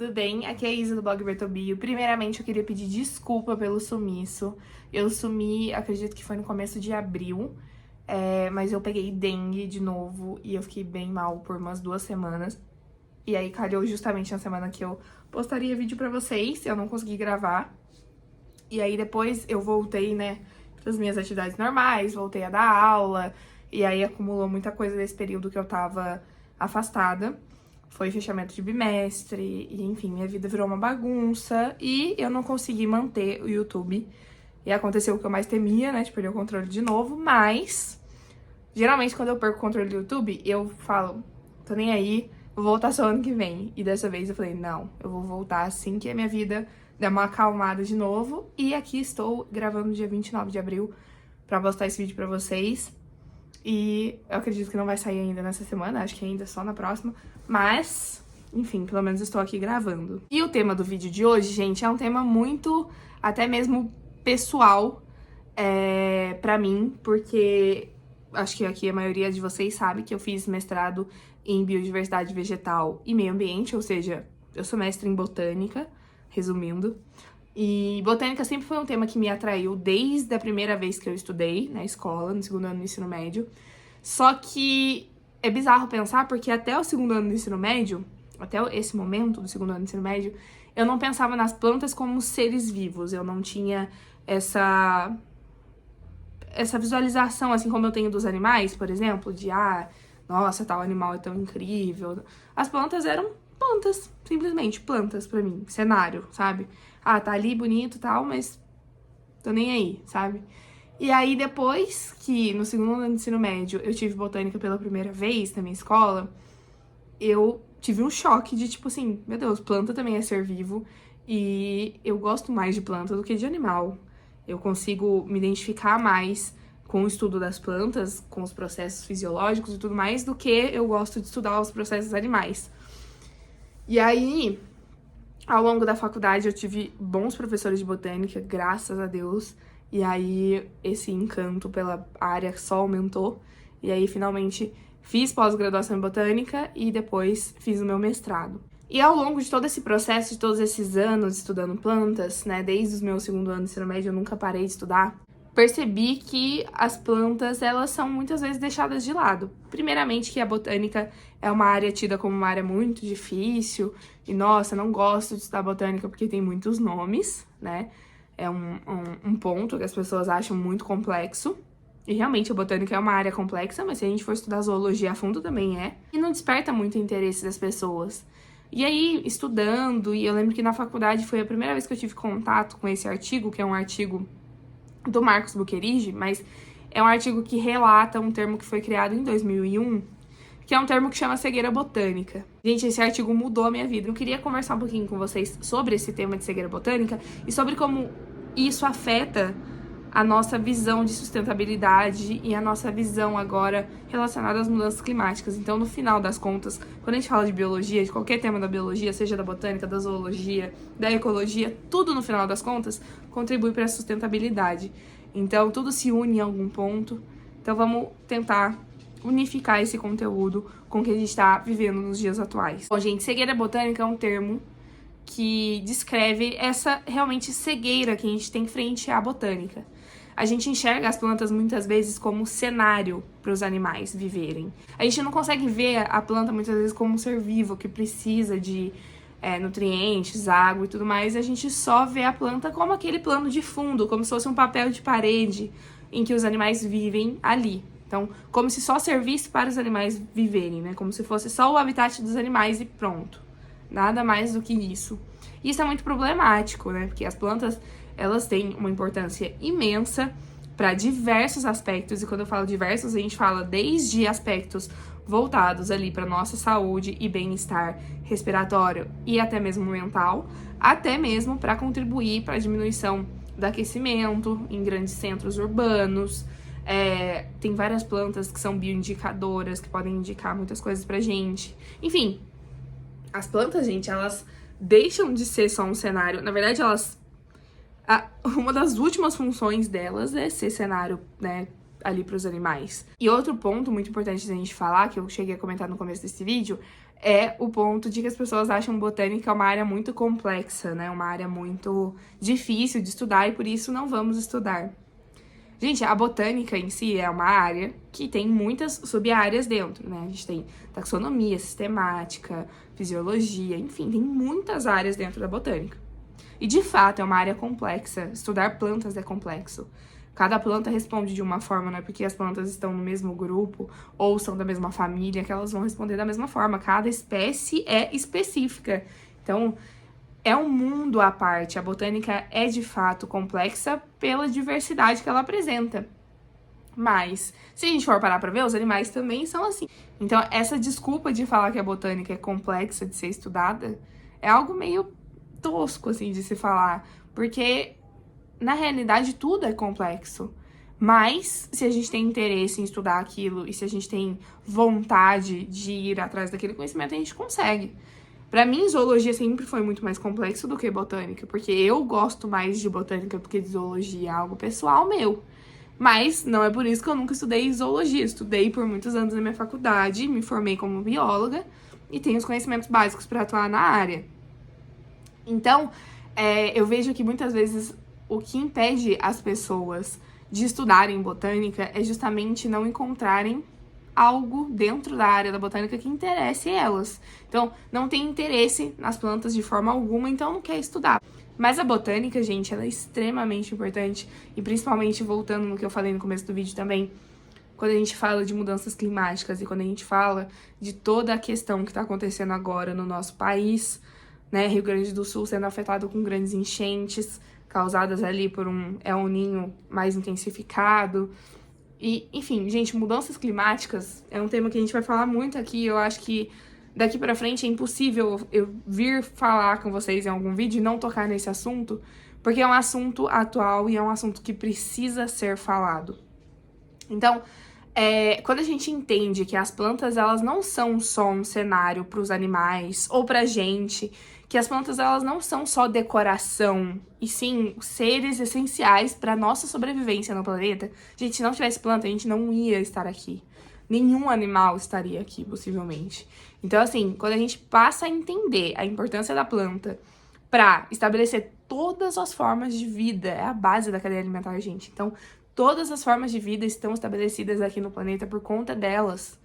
tudo bem? Aqui é a Isa do blog Bertobio. Primeiramente, eu queria pedir desculpa pelo sumiço. Eu sumi, acredito que foi no começo de abril, mas eu peguei dengue de novo e eu fiquei bem mal por umas 2 semanas. E aí calhou justamente na semana que eu postaria vídeo pra vocês, eu não consegui gravar. E aí depois eu voltei, né, pras minhas atividades normais, voltei a dar aula, e aí acumulou muita coisa desse período que eu tava afastada. Foi fechamento de bimestre, e enfim, minha vida virou uma bagunça, e eu não consegui manter o YouTube. E aconteceu o que eu mais temia, né, de perder o controle de novo, mas geralmente quando eu perco o controle do YouTube, eu falo, tô nem aí, vou voltar só ano que vem. E dessa vez eu falei, não, eu vou voltar assim que a minha vida der uma acalmada de novo. E aqui estou gravando no dia 29 de abril pra postar esse vídeo pra vocês. E eu acredito que não vai sair ainda nessa semana, acho que ainda só na próxima. Mas, enfim, pelo menos estou aqui gravando. E o tema do vídeo de hoje, gente, é um tema muito, até mesmo pessoal pra mim, porque acho que aqui a maioria de vocês sabe que eu fiz mestrado em biodiversidade vegetal e meio ambiente, ou seja, eu sou mestre em botânica, resumindo. E botânica sempre foi um tema que me atraiu desde a primeira vez que eu estudei na escola, no segundo ano do ensino médio. Só que é bizarro pensar, porque até o segundo ano do ensino médio, até esse momento do segundo ano do ensino médio, eu não pensava nas plantas como seres vivos. Eu não tinha essa visualização, assim como eu tenho dos animais, por exemplo, de, nossa, tal animal é tão incrível. As plantas eram plantas, simplesmente plantas pra mim, cenário, sabe? Tá ali bonito e tal, mas tô nem aí, sabe? E aí depois que no segundo ano do ensino médio eu tive botânica pela primeira vez na minha escola, eu tive um choque de tipo assim, meu Deus, planta também é ser vivo e eu gosto mais de planta do que de animal. Eu consigo me identificar mais com o estudo das plantas, com os processos fisiológicos e tudo mais, do que eu gosto de estudar os processos animais. E aí, ao longo da faculdade, eu tive bons professores de botânica, graças a Deus. E aí, esse encanto pela área só aumentou. E aí, finalmente, fiz pós-graduação em botânica e depois fiz o meu mestrado. E ao longo de todo esse processo, de todos esses anos estudando plantas, né, desde o meu segundo ano de ensino médio, eu nunca parei de estudar, percebi que as plantas, elas são muitas vezes deixadas de lado. Primeiramente, que a botânica é uma área tida como uma área muito difícil, e nossa, não gosto de estudar botânica porque tem muitos nomes, né? É um ponto que as pessoas acham muito complexo. E realmente a botânica é uma área complexa, mas se a gente for estudar zoologia a fundo também é. E não desperta muito interesse das pessoas. E aí, estudando, e eu lembro que na faculdade foi a primeira vez que eu tive contato com esse artigo, que é um artigo do Marcos Buquerige, mas é um artigo que relata um termo que foi criado em 2001, que é um termo que chama cegueira botânica. Gente, esse artigo mudou a minha vida. Eu queria conversar um pouquinho com vocês sobre esse tema de cegueira botânica e sobre como isso afeta a nossa visão de sustentabilidade e a nossa visão agora relacionada às mudanças climáticas. Então, no final das contas, quando a gente fala de biologia, de qualquer tema da biologia, seja da botânica, da zoologia, da ecologia, tudo no final das contas contribui para a sustentabilidade. Então, tudo se une em algum ponto. Então, vamos tentar unificar esse conteúdo com o que a gente está vivendo nos dias atuais. Bom, gente, cegueira botânica é um termo que descreve essa realmente cegueira que a gente tem frente à botânica. A gente enxerga as plantas muitas vezes como cenário para os animais viverem. A gente não consegue ver a planta muitas vezes como um ser vivo que precisa de nutrientes, água e tudo mais. A gente só vê a planta como aquele plano de fundo, como se fosse um papel de parede em que os animais vivem ali. Então, como se só servisse para os animais viverem, né? Como se fosse só o habitat dos animais e pronto. Nada mais do que isso. Isso é muito problemático, né? Porque as plantas, elas têm uma importância imensa para diversos aspectos. E quando eu falo diversos, a gente fala desde aspectos voltados ali para nossa saúde e bem-estar respiratório e até mesmo mental, até mesmo para contribuir para a diminuição do aquecimento em grandes centros urbanos. Tem várias plantas que são bioindicadoras, que podem indicar muitas coisas pra gente. Enfim, as plantas, gente, elas deixam de ser só um cenário. Na verdade, uma das últimas funções delas é ser cenário, né, ali pros animais. E outro ponto muito importante da gente falar, que eu cheguei a comentar no começo desse vídeo, é o ponto de que as pessoas acham botânica uma área muito complexa, né? Uma área muito difícil de estudar e por isso não vamos estudar. Gente, a botânica em si é uma área que tem muitas sub-áreas dentro, né? A gente tem taxonomia, sistemática, fisiologia, enfim, tem muitas áreas dentro da botânica. E, de fato, é uma área complexa. Estudar plantas é complexo. Cada planta responde de uma forma, não é porque as plantas estão no mesmo grupo ou são da mesma família que elas vão responder da mesma forma. Cada espécie é específica. Então, é um mundo à parte. A botânica é, de fato, complexa pela diversidade que ela apresenta. Mas, se a gente for parar pra ver, os animais também são assim. Então, essa desculpa de falar que a botânica é complexa de ser estudada é algo meio tosco, assim, de se falar. Porque, na realidade, tudo é complexo. Mas, se a gente tem interesse em estudar aquilo e se a gente tem vontade de ir atrás daquele conhecimento, a gente consegue. Pra mim, zoologia sempre foi muito mais complexo do que botânica, porque eu gosto mais de botânica do que de zoologia, é algo pessoal meu. Mas não é por isso que eu nunca estudei zoologia. Estudei por muitos anos na minha faculdade, me formei como bióloga e tenho os conhecimentos básicos para atuar na área. Então, eu vejo que muitas vezes o que impede as pessoas de estudarem botânica é justamente não encontrarem algo dentro da área da botânica que interesse elas. Então, não tem interesse nas plantas de forma alguma, então não quer estudar. Mas a botânica, gente, ela é extremamente importante, e principalmente voltando no que eu falei no começo do vídeo também, quando a gente fala de mudanças climáticas e quando a gente fala de toda a questão que está acontecendo agora no nosso país, né, Rio Grande do Sul sendo afetado com grandes enchentes causadas ali por um El Niño mais intensificado. E, enfim, gente, mudanças climáticas é um tema que a gente vai falar muito aqui. Eu acho que daqui pra frente é impossível eu vir falar com vocês em algum vídeo e não tocar nesse assunto, porque é um assunto atual e é um assunto que precisa ser falado. Então, quando a gente entende que as plantas, elas não são só um cenário pros animais ou pra gente, que as plantas, elas não são só decoração, e sim seres essenciais para nossa sobrevivência no planeta. Gente, se não tivesse planta, a gente não ia estar aqui. Nenhum animal estaria aqui, possivelmente. Então, assim, quando a gente passa a entender a importância da planta para estabelecer todas as formas de vida, é a base da cadeia alimentar, gente. Então, todas as formas de vida estão estabelecidas aqui no planeta por conta delas.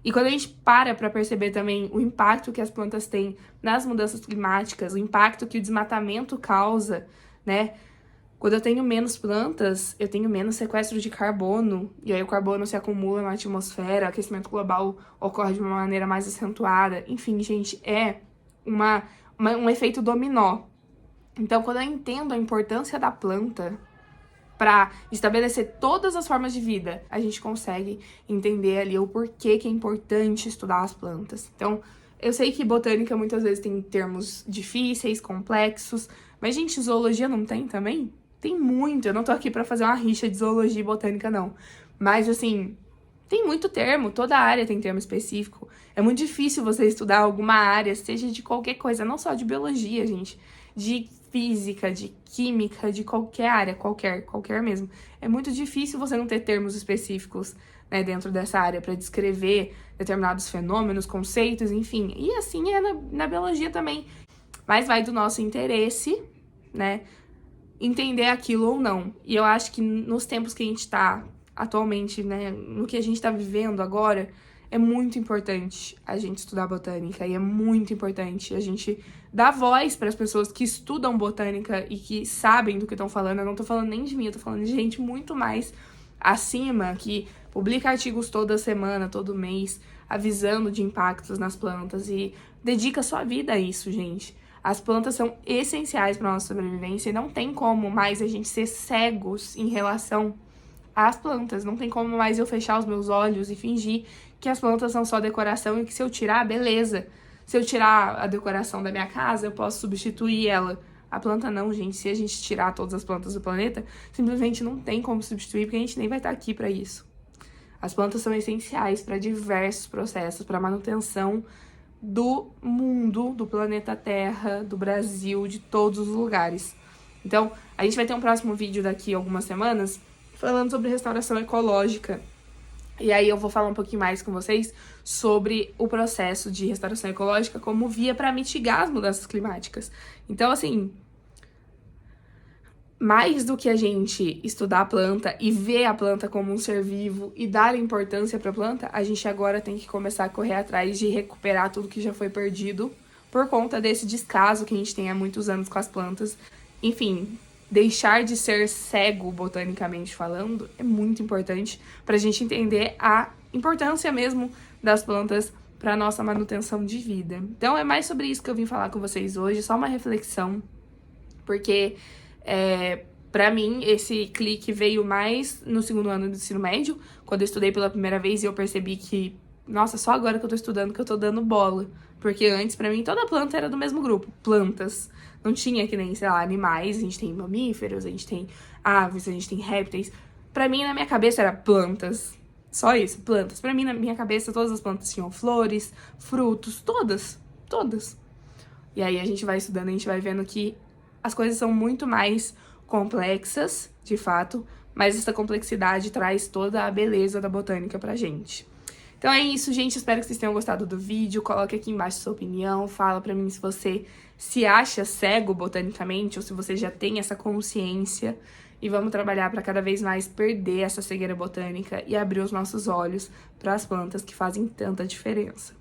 E quando a gente para perceber também o impacto que as plantas têm nas mudanças climáticas, o impacto que o desmatamento causa, né? Quando eu tenho menos plantas, eu tenho menos sequestro de carbono, e aí o carbono se acumula na atmosfera, o aquecimento global ocorre de uma maneira mais acentuada. Enfim, gente, é um efeito dominó. Então, quando eu entendo a importância da planta para estabelecer todas as formas de vida, a gente consegue entender ali o porquê que é importante estudar as plantas. Então, eu sei que botânica muitas vezes tem termos difíceis, complexos, mas, gente, zoologia não tem também? Tem muito. Eu não tô aqui para fazer uma rixa de zoologia e botânica, não. Mas, assim, tem muito termo, toda área tem termo específico. É muito difícil você estudar alguma área, seja de qualquer coisa, não só de biologia, gente, de física, de química, de qualquer área, qualquer mesmo. É muito difícil você não ter termos específicos, né, dentro dessa área para descrever determinados fenômenos, conceitos, enfim. E assim é na biologia também. Mas vai do nosso interesse, né, entender aquilo ou não. E eu acho que nos tempos que a gente tá atualmente, né, no que a gente tá vivendo agora, é muito importante a gente estudar botânica e é muito importante a gente dar voz para as pessoas que estudam botânica e que sabem do que estão falando. Eu não tô falando nem de mim, eu tô falando de gente muito mais acima, que publica artigos toda semana, todo mês, avisando de impactos nas plantas e dedica sua vida a isso, gente. As plantas são essenciais para nossa sobrevivência e não tem como mais a gente ser cegos em relação às plantas. Não tem como mais eu fechar os meus olhos e fingir que as plantas são só decoração e que se eu tirar, beleza. Se eu tirar a decoração da minha casa, eu posso substituir ela. A planta não, gente. Se a gente tirar todas as plantas do planeta, simplesmente não tem como substituir, porque a gente nem vai estar aqui para isso. As plantas são essenciais para diversos processos, para a manutenção do mundo, do planeta Terra, do Brasil, de todos os lugares. Então, a gente vai ter um próximo vídeo daqui a algumas semanas falando sobre restauração ecológica. E aí eu vou falar um pouquinho mais com vocês sobre o processo de restauração ecológica como via para mitigar as mudanças climáticas. Então, assim, mais do que a gente estudar a planta e ver a planta como um ser vivo e dar importância para a planta, a gente agora tem que começar a correr atrás de recuperar tudo que já foi perdido por conta desse descaso que a gente tem há muitos anos com as plantas. Enfim, deixar de ser cego, botanicamente falando, é muito importante para a gente entender a importância mesmo das plantas para nossa manutenção de vida. Então é mais sobre isso que eu vim falar com vocês hoje, só uma reflexão, porque pra mim, esse clique veio mais no segundo ano do ensino médio, quando eu estudei pela primeira vez e eu percebi que, nossa, só agora que eu tô estudando que eu tô dando bola. Porque antes, pra mim, toda planta era do mesmo grupo, plantas. Não tinha que nem, sei lá, animais, a gente tem mamíferos, a gente tem aves, a gente tem répteis. Pra mim, na minha cabeça, era plantas. Só isso, plantas. Pra mim, na minha cabeça, todas as plantas tinham flores, frutos, todas. E aí a gente vai estudando, a gente vai vendo que as coisas são muito mais complexas, de fato, mas essa complexidade traz toda a beleza da botânica pra gente. Então é isso, gente. Espero que vocês tenham gostado do vídeo. Coloque aqui embaixo sua opinião. Fala pra mim se você se acha cego botanicamente ou se você já tem essa consciência. E vamos trabalhar para cada vez mais perder essa cegueira botânica e abrir os nossos olhos para as plantas que fazem tanta diferença.